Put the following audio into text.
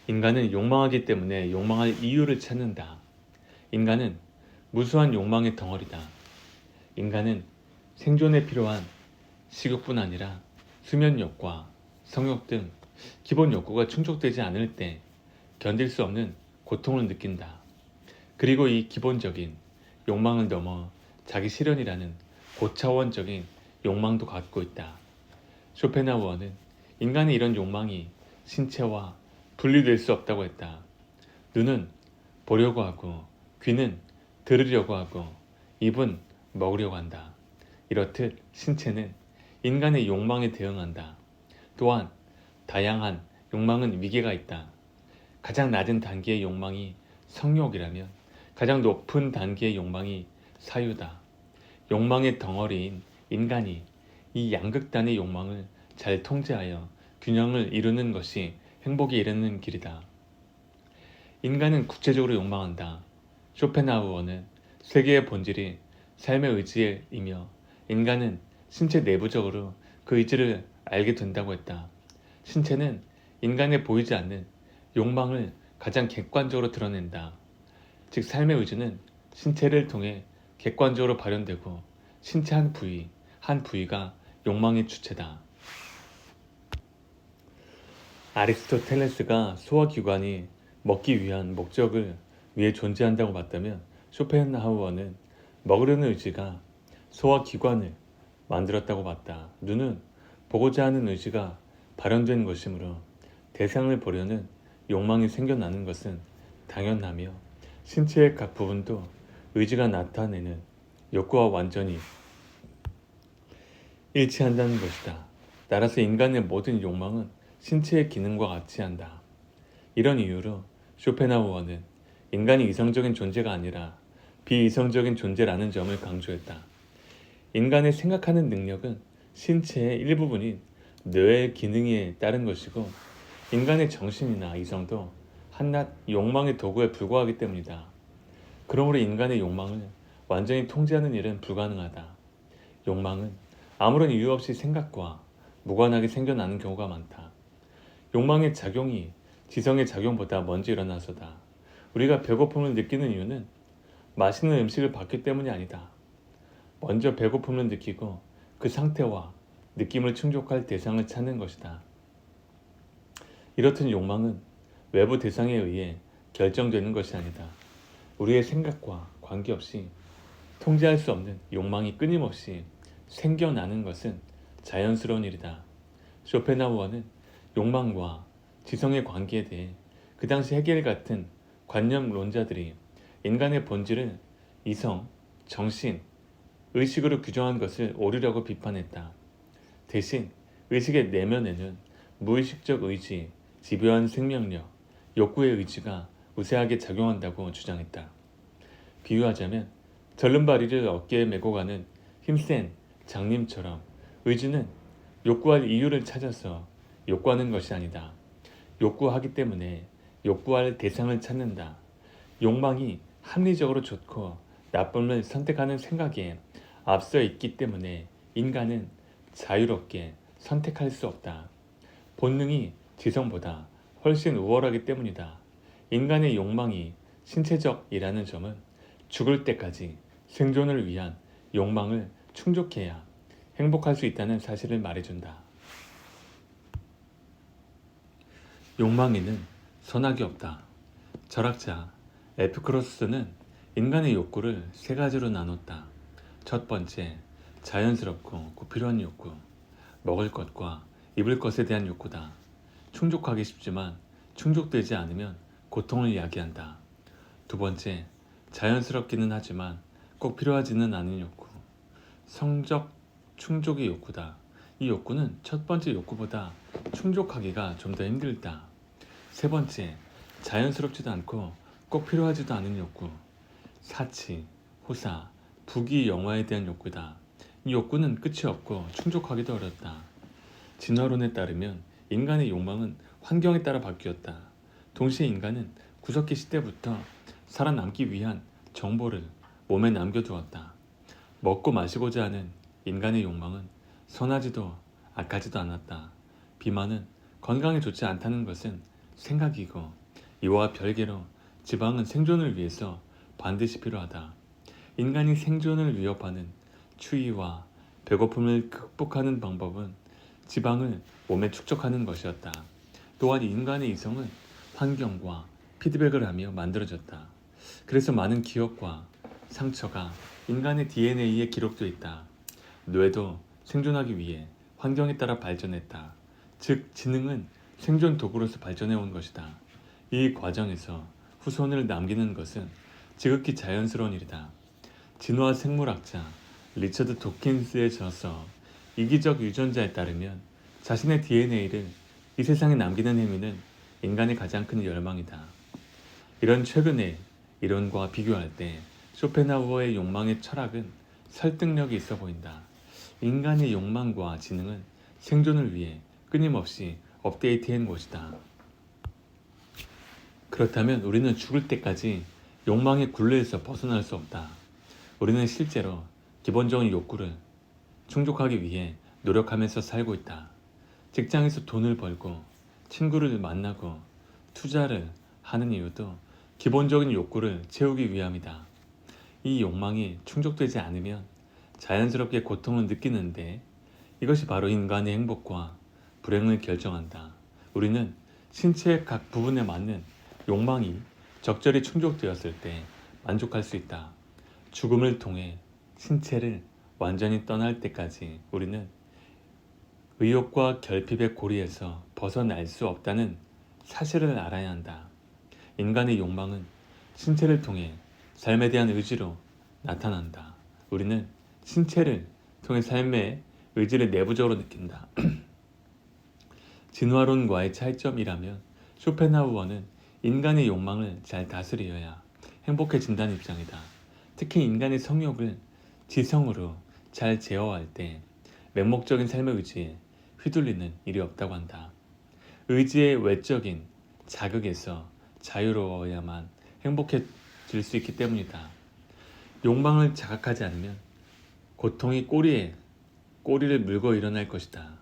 인간은 욕망하기 때문에 욕망할 이유를 찾는다. 인간은 무수한 욕망의 덩어리다. 인간은 생존에 필요한 식욕뿐 아니라 수면욕과 성욕 등 기본 욕구가 충족되지 않을 때 견딜 수 없는 고통을 느낀다. 그리고 이 기본적인 욕망을 넘어 자기 실현이라는 고차원적인 욕망도 갖고 있다. 쇼펜하우어는 인간의 이런 욕망이 신체와 분리될 수 없다고 했다. 눈은 보려고 하고, 귀는 들으려고 하고, 입은 먹으려고 한다. 이렇듯 신체는 인간의 욕망에 대응한다. 또한 다양한 욕망은 위계가 있다. 가장 낮은 단계의 욕망이 성욕이라면 가장 높은 단계의 욕망이 사유다. 욕망의 덩어리인 인간이 이 양극단의 욕망을 잘 통제하여 균형을 이루는 것이 행복에 이르는 길이다. 인간은 구체적으로 욕망한다. 쇼펜하우어는 세계의 본질이 삶의 의지이며 인간은 신체 내부적으로 그 의지를 알게 된다고 했다. 신체는 인간에 보이지 않는 욕망을 가장 객관적으로 드러낸다. 즉 삶의 의지는 신체를 통해 객관적으로 발현되고 신체 한 부위가 욕망의 주체다. 아리스토텔레스가 소화기관이 먹기 위한 목적을 위해 존재한다고 봤다면 쇼펜하우어는 먹으려는 의지가 소화기관을 만들었다고 봤다. 눈은 보고자 하는 의지가 발현된 것이므로 대상을 보려는 욕망이 생겨나는 것은 당연하며 신체의 각 부분도 의지가 나타내는 욕구와 완전히 일치한다는 것이다. 따라서 인간의 모든 욕망은 신체의 기능과 같이 한다. 이런 이유로 쇼펜하우어는 인간이 이성적인 존재가 아니라 비이성적인 존재라는 점을 강조했다. 인간의 생각하는 능력은 신체의 일부분인 뇌의 기능에 따른 것이고 인간의 정신이나 이성도 한낱 욕망의 도구에 불과하기 때문이다. 그러므로 인간의 욕망을 완전히 통제하는 일은 불가능하다. 욕망은 아무런 이유 없이 생각과 무관하게 생겨나는 경우가 많다. 욕망의 작용이 지성의 작용보다 먼저 일어나서다. 우리가 배고픔을 느끼는 이유는 맛있는 음식을 봤기 때문이 아니다. 먼저 배고픔을 느끼고 그 상태와 느낌을 충족할 대상을 찾는 것이다. 이렇듯 욕망은 외부 대상에 의해 결정되는 것이 아니다. 우리의 생각과 관계없이 통제할 수 없는 욕망이 끊임없이 생겨나는 것은 자연스러운 일이다. 쇼펜하우어는 욕망과 지성의 관계에 대해 그 당시 헤겔 같은 관념론자들이 인간의 본질을 이성, 정신, 의식으로 규정한 것을 오류라고 비판했다. 대신 의식의 내면에는 무의식적 의지, 집요한 생명력, 욕구의 의지가 우세하게 작용한다고 주장했다. 비유하자면 절름발이를 어깨에 메고 가는 힘센 장님처럼 의지는 욕구할 이유를 찾아서 욕구하는 것이 아니다. 욕구하기 때문에 욕구할 대상을 찾는다. 욕망이 합리적으로 좋고 나쁨을 선택하는 생각에 앞서 있기 때문에 인간은 자유롭게 선택할 수 없다. 본능이 지성보다 훨씬 우월하기 때문이다. 인간의 욕망이 신체적이라는 점은 죽을 때까지 생존을 위한 욕망을 충족해야 행복할 수 있다는 사실을 말해준다. 욕망에는 선악이 없다. 철학자 에피쿠로스는 인간의 욕구를 세 가지로 나눴다. 첫 번째, 자연스럽고 꼭 필요한 욕구. 먹을 것과 입을 것에 대한 욕구다. 충족하기 쉽지만 충족되지 않으면 고통을 야기한다. 두 번째, 자연스럽기는 하지만 꼭 필요하지는 않은 욕구. 성적 충족의 욕구다. 이 욕구는 첫 번째 욕구보다 충족하기가 좀 더 힘들다. 세 번째, 자연스럽지도 않고 꼭 필요하지도 않은 욕구. 사치, 호사, 부귀, 영화에 대한 욕구다. 이 욕구는 끝이 없고 충족하기도 어렵다. 진화론에 따르면 인간의 욕망은 환경에 따라 바뀌었다. 동시에 인간은 구석기 시대부터 살아남기 위한 정보를 몸에 남겨두었다. 먹고 마시고자 하는 인간의 욕망은 선하지도 악하지도 않았다. 비만은 건강에 좋지 않다는 것은 생각이고 이와 별개로 지방은 생존을 위해서 반드시 필요하다. 인간이 생존을 위협하는 추위와 배고픔을 극복하는 방법은 지방을 몸에 축적하는 것이었다. 또한 인간의 이성은 환경과 피드백을 하며 만들어졌다. 그래서 많은 기억과 상처가 인간의 DNA에 기록되어 있다. 뇌도 생존하기 위해 환경에 따라 발전했다. 즉, 지능은 생존 도구로서 발전해 온 것이다. 이 과정에서 후손을 남기는 것은 지극히 자연스러운 일이다. 진화 생물학자 리처드 도킨스의 저서 이기적 유전자에 따르면 자신의 DNA를 이 세상에 남기는 행위는 인간의 가장 큰 열망이다. 이런 최근의 이론과 비교할 때 쇼펜하우어의 욕망의 철학은 설득력이 있어 보인다. 인간의 욕망과 지능은 생존을 위해 끊임없이 업데이트한 것이다. 그렇다면 우리는 죽을 때까지 욕망의 굴레에서 벗어날 수 없다. 우리는 실제로 기본적인 욕구를 충족하기 위해 노력하면서 살고 있다. 직장에서 돈을 벌고 친구를 만나고 투자를 하는 이유도 기본적인 욕구를 채우기 위함이다. 이 욕망이 충족되지 않으면 자연스럽게 고통을 느끼는데 이것이 바로 인간의 행복과 불행을 결정한다. 우리는 신체의 각 부분에 맞는 욕망이 적절히 충족되었을 때 만족할 수 있다. 죽음을 통해 신체를 완전히 떠날 때까지 우리는 의욕과 결핍의 고리에서 벗어날 수 없다는 사실을 알아야 한다. 인간의 욕망은 신체를 통해 삶에 대한 의지로 나타난다. 우리는 신체를 통해 삶의 의지를 내부적으로 느낀다. 진화론과의 차이점이라면 쇼펜하우어는 인간의 욕망을 잘 다스려야 행복해진다는 입장이다. 특히 인간의 성욕을 지성으로 잘 제어할 때 맹목적인 삶의 의지에 휘둘리는 일이 없다고 한다. 의지의 외적인 자극에서 자유로워야만 행복해질 수 있기 때문이다. 욕망을 자각하지 않으면 고통이 꼬리를 물고 일어날 것이다.